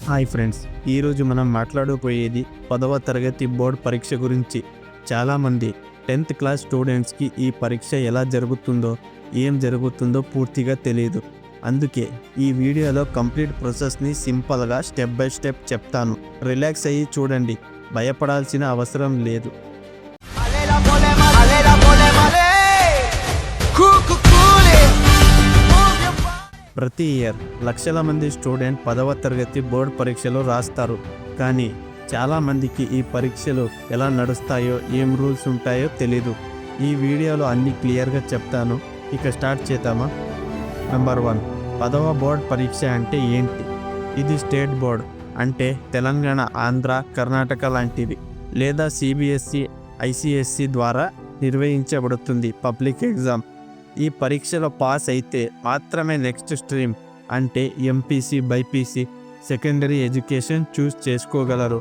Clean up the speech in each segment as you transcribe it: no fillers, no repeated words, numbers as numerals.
Hi friends, ఈరోజు మనం మాట్లాడబోయేది 10వ తరగతి బోర్డ్ పరీక్ష గురించి. చాలామంది 10th క్లాస్ స్టూడెంట్స్కి ఈ పరీక్ష ఎలా జరుగుతుందో, ఏం జరుగుతుందో పూర్తిగా తెలియదు. అందుకే ఈ వీడియోలో కంప్లీట్ ప్రాసెస్ని సింపుల్గా స్టెప్ బై స్టెప్ చెప్తాను. రిలాక్స్ అయ్యి చూడండి, భయపడాల్సిన అవసరం లేదు. ప్రతి ఇయర్ లక్షల మంది స్టూడెంట్ 10వ తరగతి బోర్డ్ పరీక్షలు రాస్తారు. కానీ చాలామందికి ఈ పరీక్షలు ఎలా నడుస్తాయో, ఏం రూల్స్ ఉంటాయో తెలీదు. ఈ వీడియోలో అన్నీ క్లియర్గా చెప్తాను. ఇక స్టార్ట్ చేద్దామా? నెంబర్ 1, 10వ బోర్డ్ పరీక్ష అంటే ఏంటి? ఇది స్టేట్ బోర్డ్ అంటే తెలంగాణ, ఆంధ్ర, కర్ణాటక లాంటివి, లేదా సిబిఎస్ఈ, ఐసిఎస్సి ద్వారా నిర్వహించబడుతుంది పబ్లిక్ ఎగ్జామ్. ఈ పరీక్షలో పాస్ అయితే మాత్రమే నెక్స్ట్ స్ట్రీమ్ అంటే ఎంపీసీ, బైపీసీ, సెకండరీ ఎడ్యుకేషన్ చూస్ చేసుకోగలరు.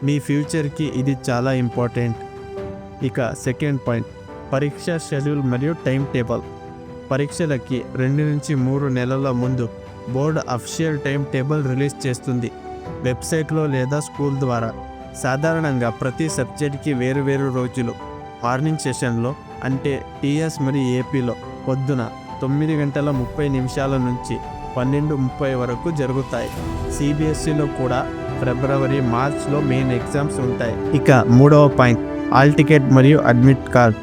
మీ ఫ్యూచర్కి ఇది చాలా ఇంపార్టెంట్. ఇక సెకండ్ పాయింట్, పరీక్ష షెడ్యూల్ మరియు టైం టేబుల్. పరీక్షలకి 2 నుంచి 3 నెలల ముందు board official time table release చేస్తుంది, వెబ్సైట్లో లేదా స్కూల్ ద్వారా. సాధారణంగా ప్రతి సబ్జెక్ట్కి వేరు రోజులు. మార్నింగ్ సెషన్లో అంటే టీఎస్ మరియు ఏపీలో పొద్దున 9:30 నుంచి 12:30 వరకు జరుగుతాయి. సిబిఎస్ఈలో కూడా ఫిబ్రవరి, మార్చ్లో మెయిన్ ఎగ్జామ్స్ ఉంటాయి. ఇక మూడవ పాయింట్, హాల్ టికెట్ మరియు అడ్మిట్ కార్డ్.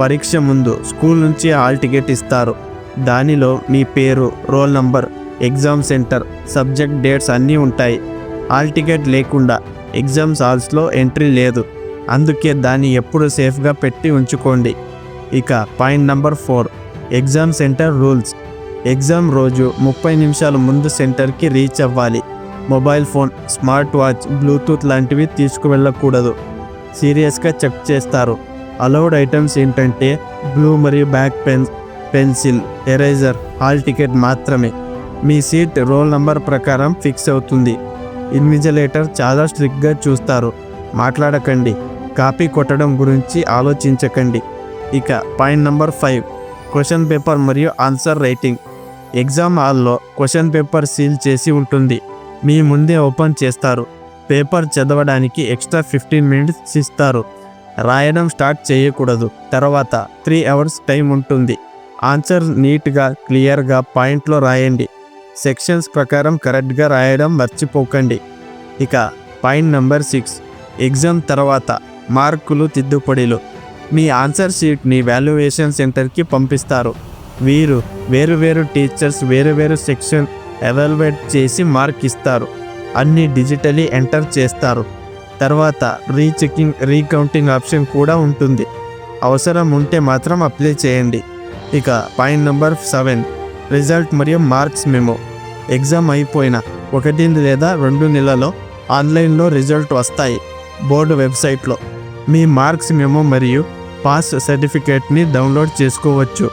పరీక్ష ముందు స్కూల్ నుంచి హాల్ టికెట్ ఇస్తారు. దానిలో మీ పేరు, roll number, exam centre, subject dates అన్నీ ఉంటాయి. హాల్ టికెట్ లేకుండా ఎగ్జామ్స్ హాల్స్లో ఎంట్రీ లేదు. అందుకే దాన్ని ఎప్పుడు సేఫ్గా పెట్టి ఉంచుకోండి. ఇక point number 4, exam centre rules. Exam రోజు 30 నిమిషాల ముందు సెంటర్కి రీచ్ అవ్వాలి. Mobile phone, smart watch, bluetooth లాంటివి తీసుకువెళ్ళకూడదు. సీరియస్గా చెక్ చేస్తారు. అలౌడ్ ఐటమ్స్ ఏంటంటే బ్లూ మరియు black pen, pencil, eraser, hall ticket మాత్రమే. మీ సీట్ రోల్ నంబర్ ప్రకారం ఫిక్స్ అవుతుంది. ఇన్విజిలేటర్ చాలా స్ట్రిక్ట్గా చూస్తారు. మాట్లాడకండి, కాపీ కొట్టడం గురించి ఆలోచించకండి. ఇక పాయింట్ నెంబర్ 5, క్వశ్చన్ పేపర్ మరియు ఆన్సర్ రైటింగ్. ఎగ్జామ్ హాల్లో క్వశ్చన్ పేపర్ సీల్ చేసి ఉంటుంది. మీ ముందే ఓపెన్ చేస్తారు. పేపర్ చదవడానికి ఎక్స్ట్రా 15 మినిట్స్ ఇస్తారు. రాయడం స్టార్ట్ చేయకూడదు. తర్వాత 3 అవర్స్ టైం ఉంటుంది. ఆన్సర్ నీట్గా, క్లియర్గా పాయింట్లో రాయండి. సెక్షన్స్ ప్రకారం కరెక్ట్గా రాయడం మర్చిపోకండి. ఇక పాయింట్ నెంబర్ 6, ఎగ్జామ్ తర్వాత మార్కులు, తిద్దుపడిలు. మీ ఆన్సర్ షీట్ని వాల్యుయేషన్ సెంటర్కి పంపిస్తారు. వీరు వేరు టీచర్స్ వేరు సెక్షన్ ఎవాల్యుయేట్ చేసి మార్క్ ఇస్తారు. అన్నీ డిజిటలీ ఎంటర్ చేస్తారు. తర్వాత రీచెకింగ్, రీకౌంటింగ్ ఆప్షన్ కూడా ఉంటుంది. అవసరం ఉంటే మాత్రం అప్లై చేయండి. ఇక పాయింట్ నెంబర్ 7, రిజల్ట్ మరియు మార్క్స్ మెమో. ఎగ్జామ్ అయిపోయిన 1 లేదా 2 నెలలో ఆన్లైన్లో రిజల్ట్ వస్తాయి బోర్డు వెబ్సైట్లో. మీ మార్క్స్ మెమో మరియు పాస్ సర్టిఫికేట్ని డౌన్లోడ్ చేసుకోవచ్చు.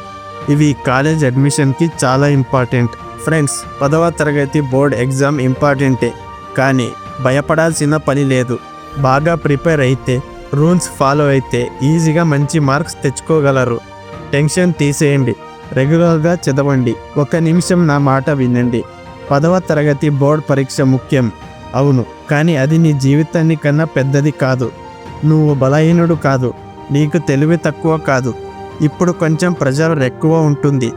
ఇవి కాలేజ్ అడ్మిషన్కి చాలా ఇంపార్టెంట్. ఫ్రెండ్స్, 10వ తరగతి బోర్డ్ ఎగ్జామ్ ఇంపార్టెంటే, కానీ భయపడాల్సిన పని లేదు. బాగా ప్రిపేర్ అయితే, రూల్స్ ఫాలో అయితే ఈజీగా మంచి మార్క్స్ తెచ్చుకోగలరు. టెన్షన్ తీసేయండి, రెగ్యులర్గా చదవండి. 1 నిమిషం నా మాట వినండి. 10వ తరగతి బోర్డ్ పరీక్ష ముఖ్యం, అవును, కానీ అది నీ జీవితాన్ని కన్నా పెద్దది కాదు. నువ్వు బలహీనుడు కాదు, నీకు తెలివి తక్కువ కాదు. ఇప్పుడు కొంచెం ప్రెజర్ ఎక్కువ ఉంటుంది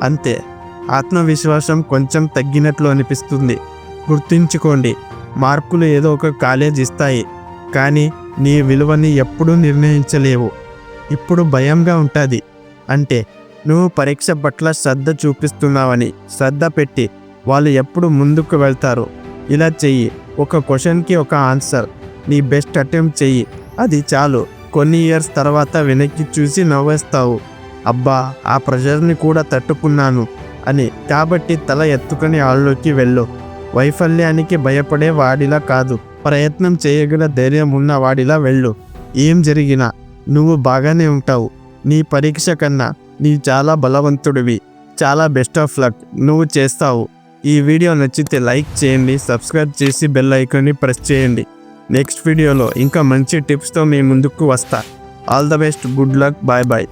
అంతే. ఆత్మవిశ్వాసం కొంచెం తగ్గినట్లు అనిపిస్తుంది. గుర్తుంచుకోండి, మార్కులు ఏదో ఒక కాలేజ్ ఇస్తాయి, కానీ నీ విలువని ఎప్పుడూ నిర్ణయించలేవు. ఇప్పుడు భయంగా ఉంటుంది అంటే నువ్వు పరీక్ష పట్ల శ్రద్ధ చూపిస్తున్నావని. శ్రద్ధ పెట్టి వాళ్ళు ఎప్పుడు ముందుకు వెళ్తారు. ఇలా చెయ్యి, ఒక క్వశ్చన్కి ఒక ఆన్సర్, నీ బెస్ట్ అటెంప్ట్ చెయ్యి, అది చాలు. కొన్ని ఇయర్స్ తర్వాత వెనక్కి చూసి నవ్వేస్తావు, అబ్బా ఆ ప్రెషర్ని కూడా తట్టుకున్నాను అని. కాబట్టి తల ఎత్తుకొని హాల్లోకి వెళ్ళు. వైఫల్యానికి భయపడే వాడిలా కాదు, ప్రయత్నం చేయగల ధైర్యం ఉన్న వాడిలా వెళ్ళు. ఏం జరిగినా నువ్వు బాగానే ఉంటావు. నీ పరీక్ష కన్నా నీ చాలా బలవంతుడివి. చాలా బెస్ట్ ఆఫ్ లక్, నువ్వు చేస్తావు. ఈ వీడియో నచ్చితే లైక్ చేయండి, సబ్స్క్రైబ్ చేసి బెల్ ఐకాన్ని ప్రెస్ చేయండి. నెక్స్ట్ వీడియోలో ఇంకా మంచి టిప్స్తో మీ ముందుకు వస్తా. All the best, good luck, bye bye.